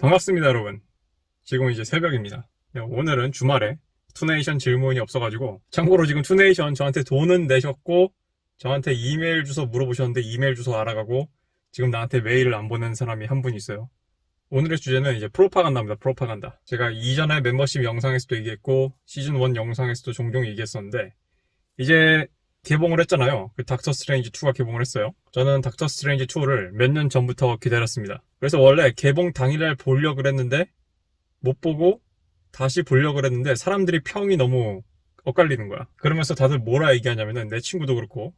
반갑습니다, 여러분. 지금 이제 새벽입니다. 오늘은 주말에 투네이션 질문이 없어가지고, 참고로 지금 투네이션 저한테 돈은 내셨고, 저한테 이메일 주소 물어보셨는데 이메일 주소 알아가고, 지금 나한테 메일을 안 보낸 사람이 한 분 있어요. 오늘의 주제는 이제 프로파간다입니다. 프로파간다. 제가 이전에 멤버십 영상에서도 얘기했고, 시즌 1 영상에서도 종종 얘기했었는데, 이제 개봉을 했잖아요. 그 닥터 스트레인지 2가 개봉을 했어요. 저는 닥터 스트레인지 2를 몇 년 전부터 기다렸습니다. 그래서 원래 개봉 당일날 보려고 그랬는데 못 보고 다시 보려고 그랬는데 사람들이 평이 너무 엇갈리는 거야. 그러면서 다들 뭐라 얘기하냐면은 내 친구도 그렇고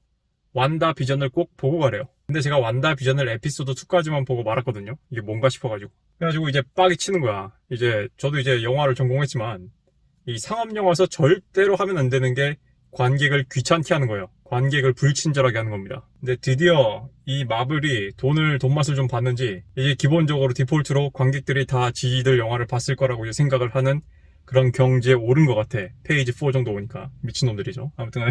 완다 비전을 꼭 보고 가래요. 근데 제가 완다 비전을 에피소드 2까지만 보고 말았거든요. 이게 뭔가 싶어가지고. 그래가지고 이제 빡이 치는 거야. 이제 저도 이제 영화를 전공했지만 이 상업 영화에서 절대로 하면 안 되는 게 관객을 귀찮게 하는 거예요. 관객을 불친절하게 하는 겁니다. 근데 드디어 이 마블이 돈맛을 좀 봤는지 이제 기본적으로 디폴트로 관객들이 다 지들 영화를 봤을 거라고 이제 생각을 하는 그런 경지에 오른 것 같아. 페이지 4 정도 오니까. 미친놈들이죠. 아무튼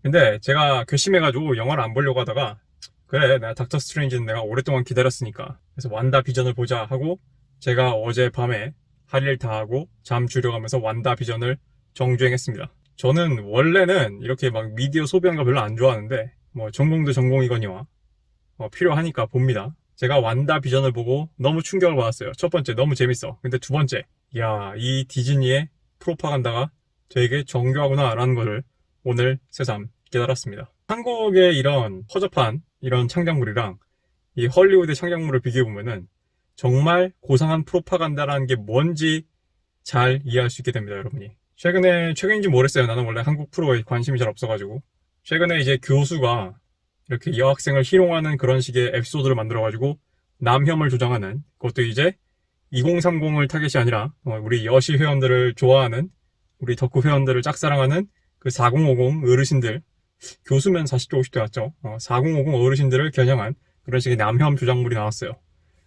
근데 제가 결심해가지고 영화를 안 보려고 하다가 그래, 내가 닥터 스트레인지는 내가 오랫동안 기다렸으니까 그래서 완다 비전을 보자 하고 제가 어제 밤에 할 일 다 하고 잠 줄여가면서 완다 비전을 정주행했습니다. 저는 원래는 이렇게 막 미디어 소비하는 거 별로 안 좋아하는데 뭐 전공도 전공이거니와 필요하니까 봅니다. 제가 완다 비전을 보고 너무 충격을 받았어요. 첫 번째 너무 재밌어. 근데 두 번째, 야, 이 디즈니의 프로파간다가 되게 정교하구나 라는 것을 오늘 새삼 깨달았습니다. 한국의 이런 허접한 이런 창작물이랑 이 헐리우드의 창작물을 비교해보면은 정말 고상한 프로파간다라는 게 뭔지 잘 이해할 수 있게 됩니다, 여러분이. 최근인지 모르겠어요. 나는 원래 한국 프로에 관심이 잘 없어가지고. 최근에 이제 교수가 이렇게 여학생을 희롱하는 그런 식의 에피소드를 만들어가지고 남혐을 조장하는, 그것도 이제 2030을 타겟이 아니라 우리 여시 회원들을 좋아하는, 우리 덕후 회원들을 짝사랑하는 그 4050 어르신들, 교수면 40대 50대 맞죠? 4050 어르신들을 겨냥한 그런 식의 남혐 조장물이 나왔어요.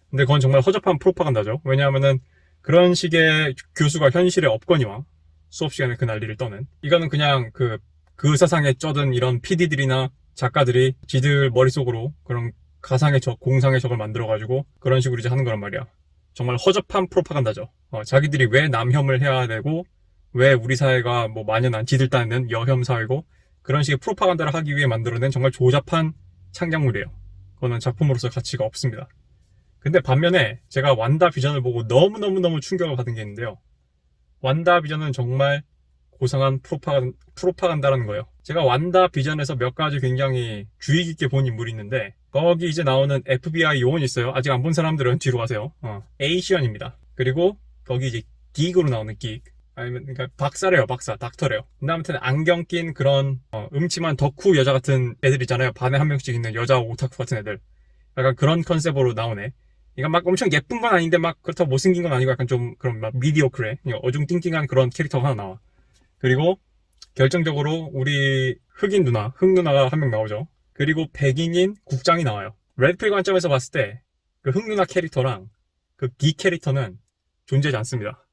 근데 그건 정말 허접한 프로파간다죠. 왜냐하면은 그런 식의 교수가 현실에 없거니와 수업 시간에 그 난리를 떠는, 이거는 그냥 그 사상에 쩌든 이런 PD들이나 작가들이 지들 머릿속으로 그런 가상의 적, 공상의 적을 만들어가지고 그런 식으로 이제 하는 거란 말이야. 정말 허접한 프로파간다죠. 자기들이 왜 남혐을 해야 되고 왜 우리 사회가 뭐 만연한 지들 딴는 여혐 사회고 그런 식의 프로파간다를 하기 위해 만들어낸 정말 조잡한 창작물이에요. 그거는 작품으로서 가치가 없습니다. 근데 반면에 제가 완다 비전을 보고 너무너무 충격을 받은 게 있는데요. 완다 비전은 정말 고상한 프로파간다라는 거예요. 제가 완다 비전에서 몇 가지 굉장히 주의 깊게 본 인물이 있는데 거기 이제 나오는 FBI 요원이 있어요. 아직 안 본 사람들은 뒤로 가세요. 에이시언입니다. 그리고 거기 이제 긱으로 나오는 긱, 아니면 그러니까 박사래요. 박사, 닥터래요. 근데 아무튼 안경 낀 그런 음침한 덕후 여자 같은 애들 있잖아요. 반에 한 명씩 있는 여자 오타쿠 같은 애들. 약간 그런 컨셉으로 나오네. 이거 막 엄청 예쁜 건 아닌데 막 그렇다고 못생긴 건 아니고 약간 좀 그런 막 미디어크래, 어중띵띵한 그런 캐릭터가 하나 나와. 그리고 결정적으로 우리 흑인 누나, 흑 누나가 한 명 나오죠. 그리고 백인인 국장이 나와요. 레드필 관점에서 봤을 때 그 흑 누나 캐릭터랑 그 기 캐릭터는 존재하지 않습니다.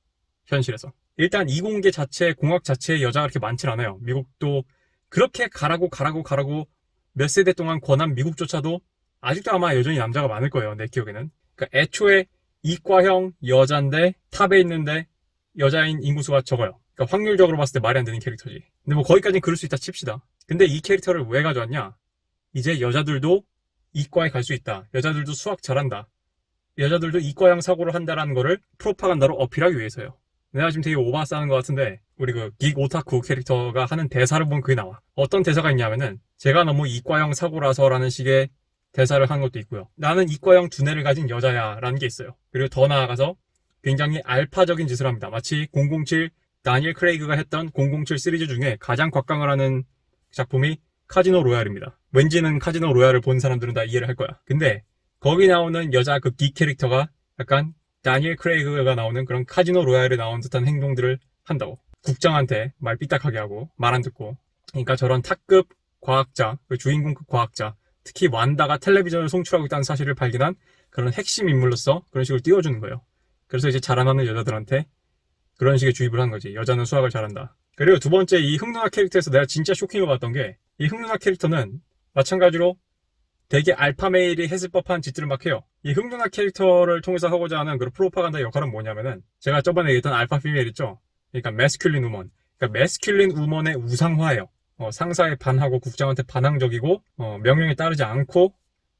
현실에서. 일단 이공계 자체, 공학 자체에 여자가 그렇게 많진 않아요. 미국도 그렇게 가라고 몇 세대 동안 권한 미국조차도 아직도 아마 여전히 남자가 많을 거예요. 내 기억에는. 그러니까 애초에 이과형 여잔데 탑에 있는데 여자인 인구수가 적어요. 그러니까 확률적으로 봤을 때 말이 안 되는 캐릭터지. 근데 뭐 거기까지는 그럴 수 있다 칩시다. 근데 이 캐릭터를 왜 가져왔냐? 이제 여자들도 이과에 갈 수 있다. 여자들도 수학 잘한다. 여자들도 이과형 사고를 한다라는 거를 프로파간다로 어필하기 위해서요. 내가 지금 되게 오바 싸는 것 같은데 우리 그 긱 오타쿠 캐릭터가 하는 대사를 보면 그게 나와. 어떤 대사가 있냐면은 제가 너무 이과형 사고라서 라는 식의 대사를 한 것도 있고요. 나는 이과형 두뇌를 가진 여자야 라는 게 있어요. 그리고 더 나아가서 굉장히 알파적인 짓을 합니다. 마치 007 다니엘 크레이그가 했던 007 시리즈 중에 가장 곽강을 하는 작품이 카지노 로얄입니다. 왠지는 카지노 로얄을 본 사람들은 다 이해를 할 거야. 근데 거기 나오는 여자 그 기 캐릭터가 약간 다니엘 크레이그가 나오는 그런 카지노 로얄에 나온 듯한 행동들을 한다고. 국장한테 말 삐딱하게 하고 말 안 듣고. 그러니까 저런 탑급 과학자, 그 주인공급 과학자, 특히 완다가 텔레비전을 송출하고 있다는 사실을 발견한 그런 핵심 인물로서 그런 식으로 띄워주는 거예요. 그래서 이제 자라나는 여자들한테 그런 식의 주입을 한 거지. 여자는 수학을 잘한다. 그리고 두 번째 이 흑누나 캐릭터에서 내가 진짜 쇼킹을 받았던 게 이 흑누나 캐릭터는 마찬가지로 되게 알파 메일이 했을 법한 짓들을 막 해요. 이 흑누나 캐릭터를 통해서 하고자 하는 그런 프로파간다의 역할은 뭐냐면은 제가 저번에 얘기했던 알파 피메일 있죠? 그러니까 매스큘린 우먼. 그러니까 매스큘린 우먼의 우상화예요. 상사에 반하고 국장한테 반항적이고 명령에 따르지 않고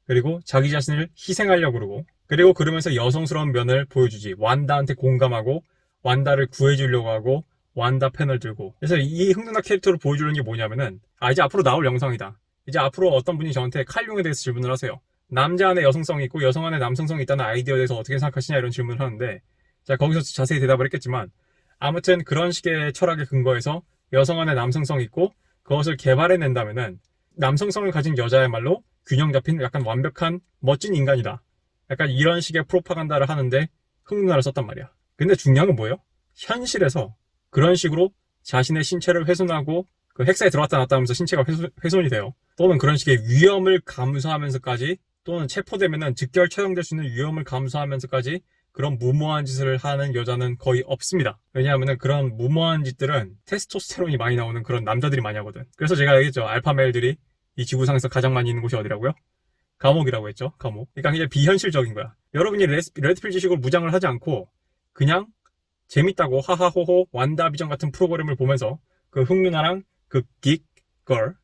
그리고 자기 자신을 희생하려고 그러고 그리고 그러면서 여성스러운 면을 보여주지. 완다한테 공감하고 완다를 구해주려고 하고 완다 펜을 들고. 그래서 이 흑누나 캐릭터를 보여주는 게 뭐냐면은 이제 앞으로 나올 영상이다. 이제 앞으로 어떤 분이 저한테 칼융에 대해서 질문을 하세요. 남자 안에 여성성이 있고 여성 안에 남성성이 있다는 아이디어에 대해서 어떻게 생각하시냐 이런 질문을 하는데 자 거기서 자세히 대답을 했겠지만 아무튼 그런 식의 철학에 근거해서 여성 안에 남성성이 있고 그것을 개발해낸다면은 남성성을 가진 여자야말로 균형 잡힌 약간 완벽한 멋진 인간이다. 약간 이런 식의 프로파간다를 하는데 흑누나를 썼단 말이야. 근데 중요한 건 뭐예요? 현실에서 그런 식으로 자신의 신체를 훼손하고 그 핵사에 들어갔다 나왔다 하면서 신체가 훼손이 돼요. 또는 그런 식의 위험을 감수하면서까지 또는 체포되면은 즉결 처형될 수 있는 위험을 감수하면서까지 그런 무모한 짓을 하는 여자는 거의 없습니다. 왜냐하면 그런 무모한 짓들은 테스토스테론이 많이 나오는 그런 남자들이 많이 하거든. 그래서 제가 얘기했죠. 알파메일들이 이 지구상에서 가장 많이 있는 곳이 어디라고요? 감옥이라고 했죠. 감옥. 그러니까 그냥 비현실적인 거야. 여러분이 레드필 지식으로 무장을 하지 않고 그냥 재밌다고 하하호호 완다비전 같은 프로그램을 보면서 그 흑누나랑 그 긱걸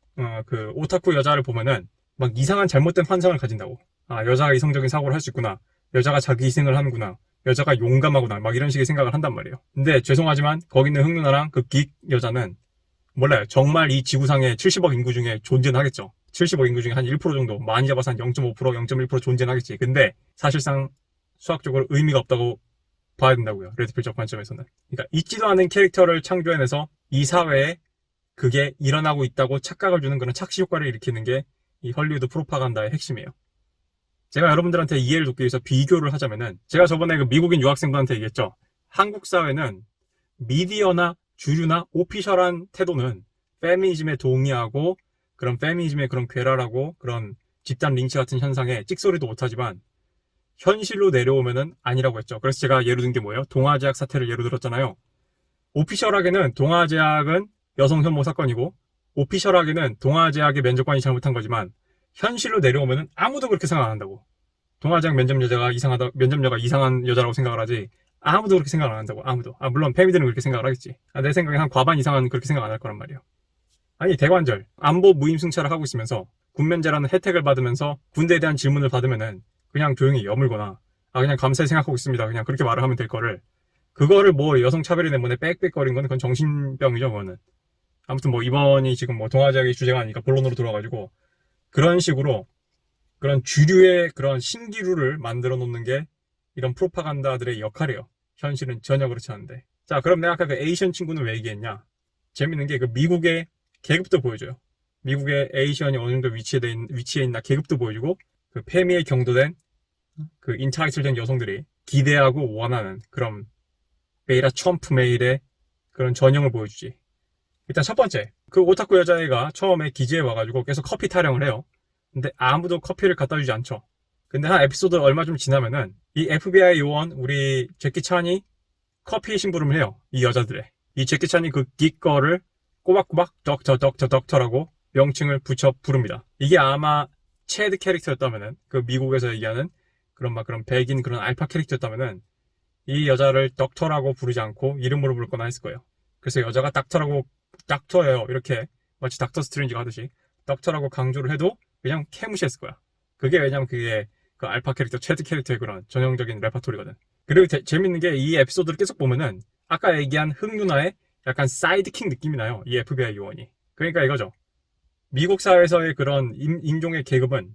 그 오타쿠 여자를 보면은 막 이상한 잘못된 환상을 가진다고. 여자가 이성적인 사고를 할 수 있구나. 여자가 자기 희생을 하는구나. 여자가 용감하구나. 막 이런 식의 생각을 한단 말이에요. 근데 죄송하지만 거기 있는 흑누나랑 그 긱 여자는 몰라요. 정말 이 지구상에 70억 인구 중에 존재는 하겠죠. 70억 인구 중에 한 1% 정도, 많이 잡아서 한 0.5%, 0.1% 존재는 하겠지. 근데 사실상 수학적으로 의미가 없다고 봐야 된다고요. 레드필적 관점에서는. 그러니까 있지도 않은 캐릭터를 창조해내서 이 사회에 그게 일어나고 있다고 착각을 주는 그런 착시 효과를 일으키는 게 이 헐리우드 프로파간다의 핵심이에요. 제가 여러분들한테 이해를 돕기 위해서 비교를 하자면은 제가 저번에 그 미국인 유학생분한테 얘기했죠. 한국 사회는 미디어나 주류나 오피셜한 태도는 페미니즘에 동의하고 그런 페미니즘의 그런 괴랄하고 그런 집단 린치 같은 현상에 찍소리도 못하지만 현실로 내려오면은 아니라고 했죠. 그래서 제가 예로 든 게 뭐예요? 동아제약 사태를 예로 들었잖아요. 오피셜하게는 동아제약은 여성 혐오 사건이고 오피셜하게는 동아제약의 면접관이 잘못한 거지만 현실로 내려오면은 아무도 그렇게 생각 안 한다고. 동아제약 면접여자가 이상하다, 면접녀가 이상한 여자라고 생각을 하지 아무도 그렇게 생각 안 한다고. 아무도. 물론 페미들은 그렇게 생각을 하겠지. 내 생각에 한 과반 이상은 그렇게 생각 안 할 거란 말이에요. 아니 대관절 안보 무임승차를 하고 있으면서 군면제라는 혜택을 받으면서 군대에 대한 질문을 받으면은 그냥 조용히 여물거나 그냥 감사히 생각하고 있습니다. 그냥 그렇게 말을 하면 될 거를 그거를 뭐 여성 차별이 때문에 빽빽거린 건 그건 정신병이죠. 그거는. 아무튼 뭐 이번이 지금 뭐 동아제약이 주제가 아니니까 본론으로 돌아가지고 그런 식으로 그런 주류의 그런 신기루를 만들어 놓는 게 이런 프로파간다들의 역할이에요. 현실은 전혀 그렇지 않은데. 자, 그럼 내가 아까 그 에이션 친구는 왜 얘기했냐? 재밌는 게 그 미국의 계급도 보여줘요. 미국의 에이션이 어느 정도 위치에 있나 계급도 보여주고 그 페미에 경도된 그 인타이틀된 여성들이 기대하고 원하는 그런 메이라 첨프 메일의 그런 전형을 보여주지. 일단 첫 번째, 그 오타쿠 여자애가 처음에 기지에 와가지고 계속 커피 타령을 해요. 근데 아무도 커피를 갖다 주지 않죠. 근데 한 에피소드 얼마 좀 지나면은 이 FBI 요원 우리 제키 찬이 커피 심부름을 해요. 이 여자들의. 이 제키 찬이 그 긱거를 꼬박꼬박 덕터라고 명칭을 붙여 부릅니다. 이게 아마 체드 캐릭터였다면은 그 미국에서 얘기하는 그런 백인 그런 알파 캐릭터였다면은 이 여자를 덕터라고 부르지 않고 이름으로 부를 거나 했을 거예요. 그래서 여자가 닥터예요. 이렇게 마치 닥터 스트레인지가 하듯이 닥터라고 강조를 해도 그냥 캐무시했을 거야. 그게 왜냐면 그게 그 알파 캐릭터, 체드 캐릭터의 그런 전형적인 레파토리거든. 그리고 재밌는 게 이 에피소드를 계속 보면은 아까 얘기한 흑누나의 약간 사이드킥 느낌이 나요. 이 FBI 요원이. 그러니까 이거죠. 미국 사회에서의 그런 인종의 계급은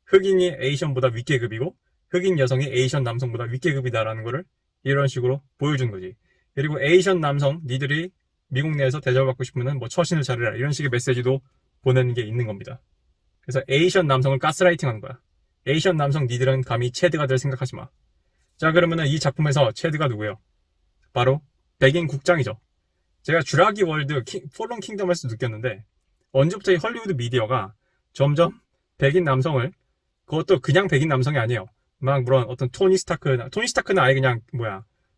흑인이 에이션보다 윗계급이고 흑인 여성이 에이션 남성보다 윗계급이다라는 거를 이런 식으로 보여준 거지. 그리고 에이션 남성, 니들이 미국 내에서 대접받고 싶으면 뭐 처신을 잘해라 이런 식의 메시지도 보내는 게 있는 겁니다. 그래서 에이션 남성을 가스라이팅 하는 거야. 에이션 남성 니들은 감히 체드가 될 생각하지 마. 자, 그러면은 이 작품에서 체드가 누구예요? 바로 백인 국장이죠. 제가 주라기 월드 폴론 킹덤에서 느꼈는데 언제부터 이 헐리우드 미디어가 점점 백인 남성을 그것도 그냥 백인 남성이 아니에요. 막 물론 어떤 토니 스타크는 아예 그냥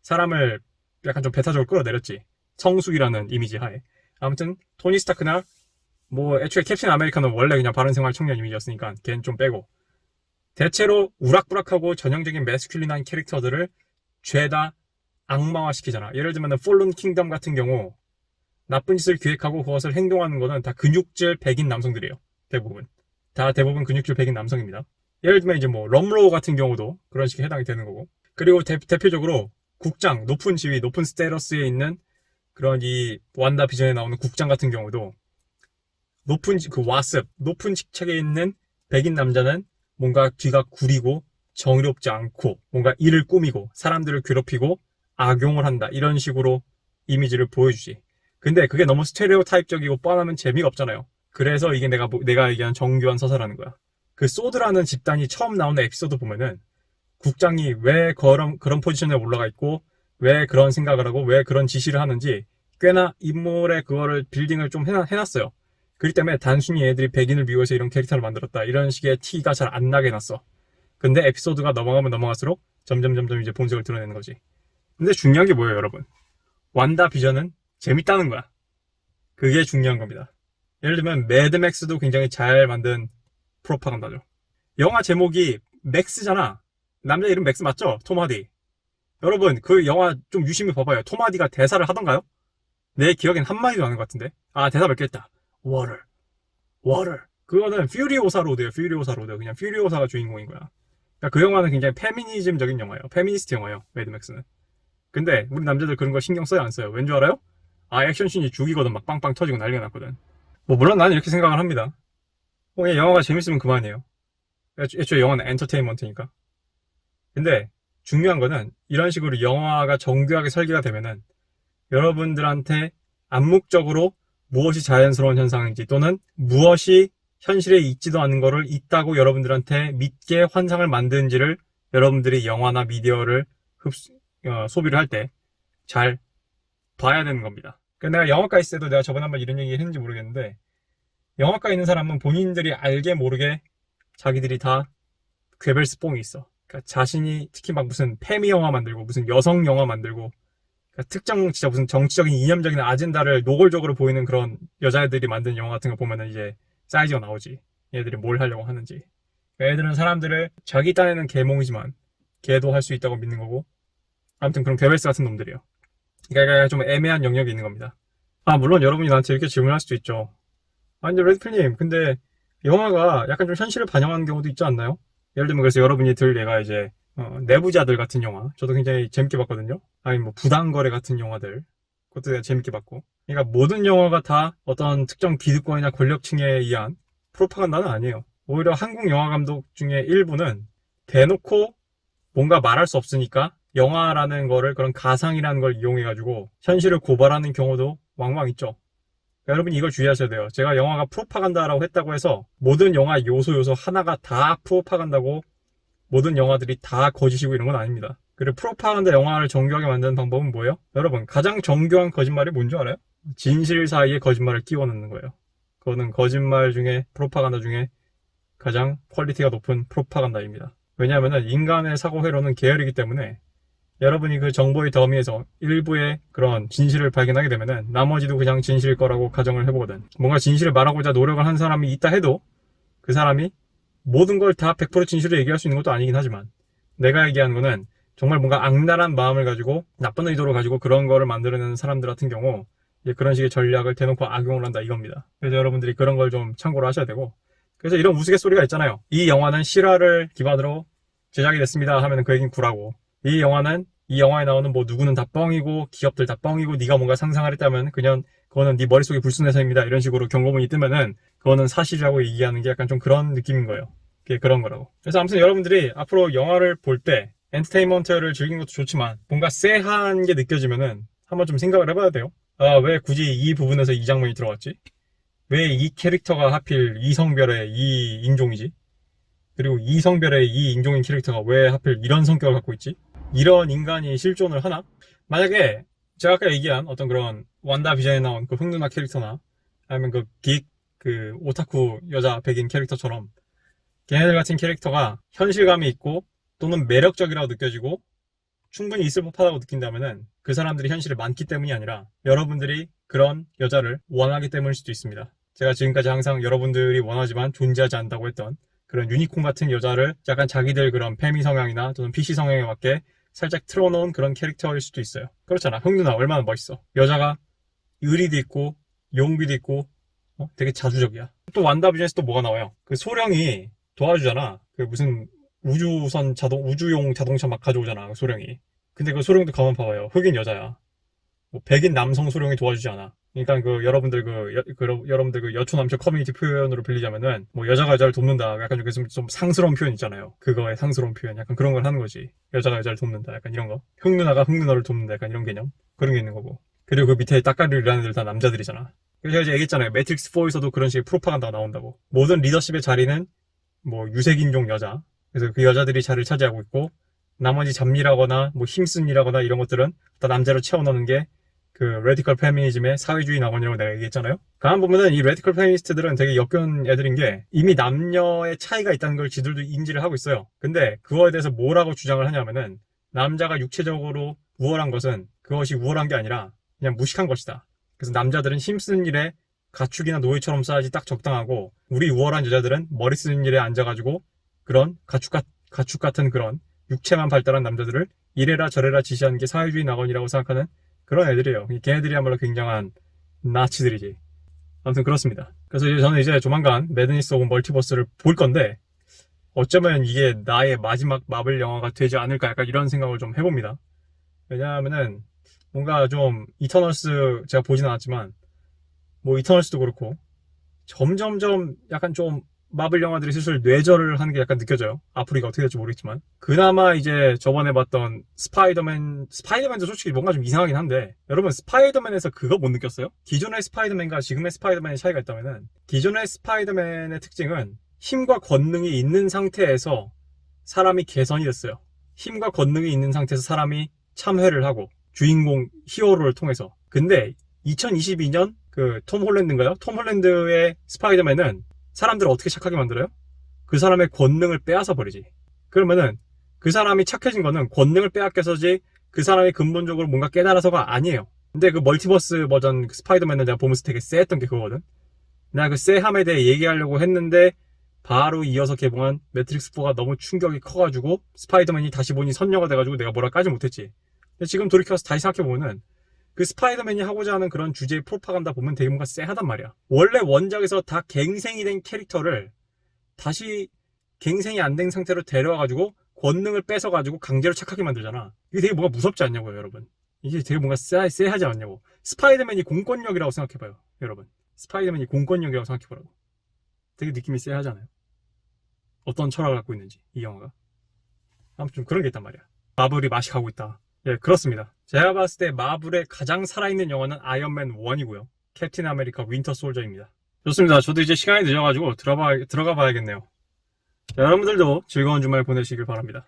사람을 약간 좀 배타적으로 끌어내렸지. 성숙이라는 이미지 하에. 아무튼 토니 스타크나 뭐 애초에 캡틴 아메리카는 원래 그냥 바른생활 청년 이미지였으니까 걔는 좀 빼고 대체로 우락부락하고 전형적인 매스큘린한 캐릭터들을 죄다 악마화시키잖아. 예를 들면 폴른 킹덤 같은 경우 나쁜 짓을 기획하고 그것을 행동하는 거는 다 근육질 백인 남성들이에요. 대부분 근육질 백인 남성입니다. 예를 들면 이제 뭐 럼로우 같은 경우도 그런 식에 해당이 되는 거고. 그리고 대표적으로 국장, 높은 지위, 높은 스테러스에 있는 그런 이 완다 비전에 나오는 국장 같은 경우도 높은 직책에 있는 백인 남자는 뭔가 귀가 구리고 정의롭지 않고 뭔가 일을 꾸미고 사람들을 괴롭히고 악용을 한다. 이런 식으로 이미지를 보여주지. 근데 그게 너무 스테레오 타입적이고 뻔하면 재미가 없잖아요. 그래서 이게 내가 얘기한 정교한 서사라는 거야. 그 소드라는 집단이 처음 나오는 에피소드 보면은 국장이 왜 그런 포지션에 올라가 있고 왜 그런 생각을 하고 왜 그런 지시를 하는지 꽤나 인물의 그거를 빌딩을 좀 해놨어요. 그렇기 때문에 단순히 얘들이 백인을 미워해서 이런 캐릭터를 만들었다 이런 식의 티가 잘 안 나게 해놨어. 근데 에피소드가 넘어가면 넘어갈수록 점점 이제 본색을 드러내는 거지. 근데 중요한 게 뭐예요, 여러분? 완다 비전은 재밌다는 거야. 그게 중요한 겁니다. 예를 들면 매드맥스도 굉장히 잘 만든 프로파간다죠. 영화 제목이 맥스잖아. 남자 이름 맥스 맞죠? 톰 하디. 여러분 그 영화 좀 유심히 봐봐요. 톰 하디가 대사를 하던가요? 내 기억엔 한마디도 안 하는 것 같은데. 아, 대사 몇 개 했다. Water. 그거는 퓨리오사 로드예요. 그냥 퓨리오사가 주인공인 거야. 그러니까 그 영화는 굉장히 페미니즘적인 영화예요. 페미니스트 영화예요. 매드맥스는. 근데 우리 남자들 그런 거 신경 써요, 안 써요? 왠 줄 알아요? 아, 액션씬이 죽이거든. 막 빵빵 터지고 난리가 났거든. 뭐 물론 나는 이렇게 생각을 합니다. 그냥 영화가 재밌으면 그만이에요. 애초에 영화는 엔터테인먼트니까. 근데 중요한 거는 이런 식으로 영화가 정교하게 설계가 되면은 여러분들한테 암묵적으로 무엇이 자연스러운 현상인지 또는 무엇이 현실에 있지도 않은 거를 있다고 여러분들한테 믿게 환상을 만드는지를 여러분들이 영화나 미디어를 소비를 할 때 잘 봐야 되는 겁니다. 그러니까 내가 영화과에 있을 때도 내가 저번에 한번 이런 얘기 했는지 모르겠는데 영화과에 있는 사람은 본인들이 알게 모르게 자기들이 다 괴벨스 뽕이 있어. 그러니까 자신이 특히 막 무슨 페미 영화 만들고 무슨 여성 영화 만들고 그러니까 특정 진짜 무슨 정치적인 이념적인 아젠다를 노골적으로 보이는 그런 여자애들이 만든 영화 같은 거 보면은 이제 사이즈가 나오지. 얘들이 뭘 하려고 하는지. 그러니까 애들은 사람들을 자기 딴에는 개몽이지만 개도 할 수 있다고 믿는 거고 아무튼 그런 괴벨스 같은 놈들이에요. 그러니까 좀 애매한 영역이 있는 겁니다. 아, 물론 여러분이 나한테 이렇게 질문할 수도 있죠. 아니, 근데 레드필님, 근데 영화가 약간 좀 현실을 반영하는 경우도 있지 않나요? 예를 들면 그래서 여러분이 들 얘가 이제 내부자들 같은 영화 저도 굉장히 재밌게 봤거든요. 아니 뭐 부당거래 같은 영화들 그것도 내가 재밌게 봤고. 그러니까 모든 영화가 다 어떤 특정 기득권이나 권력층에 의한 프로파간다는 아니에요. 오히려 한국 영화 감독 중에 일부는 대놓고 뭔가 말할 수 없으니까 영화라는 거를 그런 가상이라는 걸 이용해가지고 현실을 고발하는 경우도 왕왕 있죠. 그러니까 여러분이 이걸 주의하셔야 돼요. 제가 영화가 프로파간다라고 했다고 해서 모든 영화 요소 하나가 다 프로파간다고 모든 영화들이 다 거짓이고 이런 건 아닙니다. 그리고 프로파간다 영화를 정교하게 만드는 방법은 뭐예요? 여러분 가장 정교한 거짓말이 뭔지 알아요? 진실 사이에 거짓말을 끼워 넣는 거예요. 그거는 거짓말 중에 프로파간다 중에 가장 퀄리티가 높은 프로파간다입니다. 왜냐하면 인간의 사고 회로는 계열이기 때문에 여러분이 그 정보의 더미에서 일부의 그런 진실을 발견하게 되면은 나머지도 그냥 진실일 거라고 가정을 해보거든. 뭔가 진실을 말하고자 노력을 한 사람이 있다 해도 그 사람이 모든 걸 다 100% 진실을 얘기할 수 있는 것도 아니긴 하지만 내가 얘기하는 거는 정말 뭔가 악랄한 마음을 가지고 나쁜 의도를 가지고 그런 거를 만들어내는 사람들 같은 경우 이제 그런 식의 전략을 대놓고 악용을 한다 이겁니다. 그래서 여러분들이 그런 걸 좀 참고를 하셔야 되고 그래서 이런 우스갯소리가 있잖아요. 이 영화는 실화를 기반으로 제작이 됐습니다 하면 그 얘기는 구라고 이 영화에 나오는 뭐 누구는 다 뻥이고 기업들 다 뻥이고 네가 뭔가 상상하랬다면 그냥 그거는 네 머릿속에 불순해서입니다 이런 식으로 경고문이 뜨면은 그거는 사실이라고 얘기하는 게 약간 좀 그런 느낌인 거예요. 그게 그런 거라고. 그래서 아무튼 여러분들이 앞으로 영화를 볼 때 엔터테인먼트를 즐기는 것도 좋지만 뭔가 쎄한 게 느껴지면은 한번 좀 생각을 해봐야 돼요. 아, 왜 굳이 이 부분에서 이 장면이 들어갔지? 왜 이 캐릭터가 하필 이 성별의 이 인종이지? 그리고 이 성별의 이 인종인 캐릭터가 왜 하필 이런 성격을 갖고 있지? 이런 인간이 실존을 하나? 만약에 제가 아까 얘기한 어떤 그런 완다 비전에 나온 그 흑누나 캐릭터나 아니면 그 오타쿠 여자 백인 캐릭터처럼 걔네들 같은 캐릭터가 현실감이 있고 또는 매력적이라고 느껴지고 충분히 있을 법하다고 느낀다면은 그 사람들이 현실에 많기 때문이 아니라 여러분들이 그런 여자를 원하기 때문일 수도 있습니다. 제가 지금까지 항상 여러분들이 원하지만 존재하지 않는다고 했던 그런 유니콘 같은 여자를 약간 자기들 그런 페미 성향이나 또는 PC 성향에 맞게 살짝 틀어놓은 그런 캐릭터일 수도 있어요. 그렇잖아. 흥 누나 얼마나 멋있어. 여자가 의리도 있고 용기도 있고 되게 자주적이야. 또 완다비전에서 또 뭐가 나와요? 그 소령이 도와주잖아. 그 무슨 우주용 자동차 막 가져오잖아. 그 소령이. 근데 그 소령도 가만 봐봐요. 흑인 여자야. 뭐 백인 남성 소령이 도와주지 않아. 그러니까 그 여러분들 여러분들 그 여초남초 커뮤니티 표현으로 빌리자면은 뭐 여자가 여자를 돕는다. 약간 좀 상스러운 표현 있잖아요. 그거의 상스러운 표현. 약간 그런 걸 하는 거지. 여자가 여자를 돕는다. 약간 이런 거. 흑 누나가 흑 누나를 돕는다. 약간 이런 개념. 그런 게 있는 거고. 그리고 그 밑에 따까리를 일하는 애들 다 남자들이잖아. 그래서 제가 이제 얘기했잖아요. 매트릭스 4에서도 그런 식의 프로파간다가 나온다고. 모든 리더십의 자리는 뭐 유색인종 여자. 그래서 그 여자들이 자리를 차지하고 있고 나머지 잡일하거나 뭐 힘쓴 일하거나 이런 것들은 다 남자로 채워넣는 게 그 레디컬 페미니즘의 사회주의 낙원이라고 내가 얘기했잖아요. 가만 보면은 이 레디컬 페미니스트들은 되게 역겨운 애들인 게 이미 남녀의 차이가 있다는 걸 지들도 인지를 하고 있어요. 근데 그거에 대해서 뭐라고 주장을 하냐면은 남자가 육체적으로 우월한 것은 그것이 우월한 게 아니라 그냥 무식한 것이다. 그래서 남자들은 힘쓰는 일에 가축이나 노예처럼 써야지 딱 적당하고 우리 우월한 여자들은 머리 쓰는 일에 앉아가지고 그런 가축 같은 그런 육체만 발달한 남자들을 이래라 저래라 지시하는 게 사회주의 낙원이라고 생각하는 그런 애들이에요. 걔네들이야말로 굉장한 나치들이지. 아무튼 그렇습니다. 그래서 이제 저는 이제 조만간 매드니스 오브 멀티버스를 볼 건데 어쩌면 이게 나의 마지막 마블 영화가 되지 않을까 약간 이런 생각을 좀 해봅니다. 왜냐하면은 뭔가 좀 이터널스 제가 보진 않았지만 뭐 이터널스도 그렇고 점점점 약간 좀 마블 영화들이 슬슬 뇌절을 하는 게 약간 느껴져요. 앞으로 이게 어떻게 될지 모르겠지만 그나마 이제 저번에 봤던 스파이더맨도 솔직히 뭔가 좀 이상하긴 한데 여러분 스파이더맨에서 그거 못 느꼈어요? 기존의 스파이더맨과 지금의 스파이더맨의 차이가 있다면은 기존의 스파이더맨의 특징은 힘과 권능이 있는 상태에서 사람이 개선이 됐어요. 힘과 권능이 있는 상태에서 사람이 참회를 하고 주인공 히어로를 통해서. 근데 2022년 그 톰 홀랜드인가요? 톰 홀랜드의 스파이더맨은 사람들을 어떻게 착하게 만들어요? 그 사람의 권능을 빼앗아 버리지. 그러면은 그 사람이 착해진 거는 권능을 빼앗겨서지 그 사람이 근본적으로 뭔가 깨달아서가 아니에요. 근데 그 멀티버스 버전 그 스파이더맨을 내가 보면서 되게 쎄했던 게 그거거든. 내가 그 쎄함에 대해 얘기하려고 했는데 바로 이어서 개봉한 매트릭스 4가 너무 충격이 커가지고 스파이더맨이 다시 보니 선녀가 돼가지고 내가 뭐라 까지 못했지. 근데 지금 돌이켜서 다시 생각해보면은 그 스파이더맨이 하고자 하는 그런 주제의 프로파간다 보면 되게 뭔가 쎄하단 말이야. 원래 원작에서 다 갱생이 된 캐릭터를 다시 갱생이 안 된 상태로 데려와가지고 권능을 뺏어가지고 강제로 착하게 만들잖아. 이게 되게 뭔가 무섭지 않냐고요, 여러분. 이게 되게 뭔가 쎄하지 않냐고. 스파이더맨이 공권력이라고 생각해봐요, 여러분. 스파이더맨이 공권력이라고 생각해보라고. 되게 느낌이 쎄하잖아요. 어떤 철학을 갖고 있는지, 이 영화가. 아무튼 좀 그런 게 있단 말이야. 마블이 맛이 가고 있다. 예, 그렇습니다. 제가 봤을 때 마블의 가장 살아있는 영화는 아이언맨 1이고요. 캡틴 아메리카 윈터 솔저입니다. 좋습니다. 저도 이제 시간이 늦어가지고 들어가 봐야겠네요. 자, 여러분들도 즐거운 주말 보내시길 바랍니다.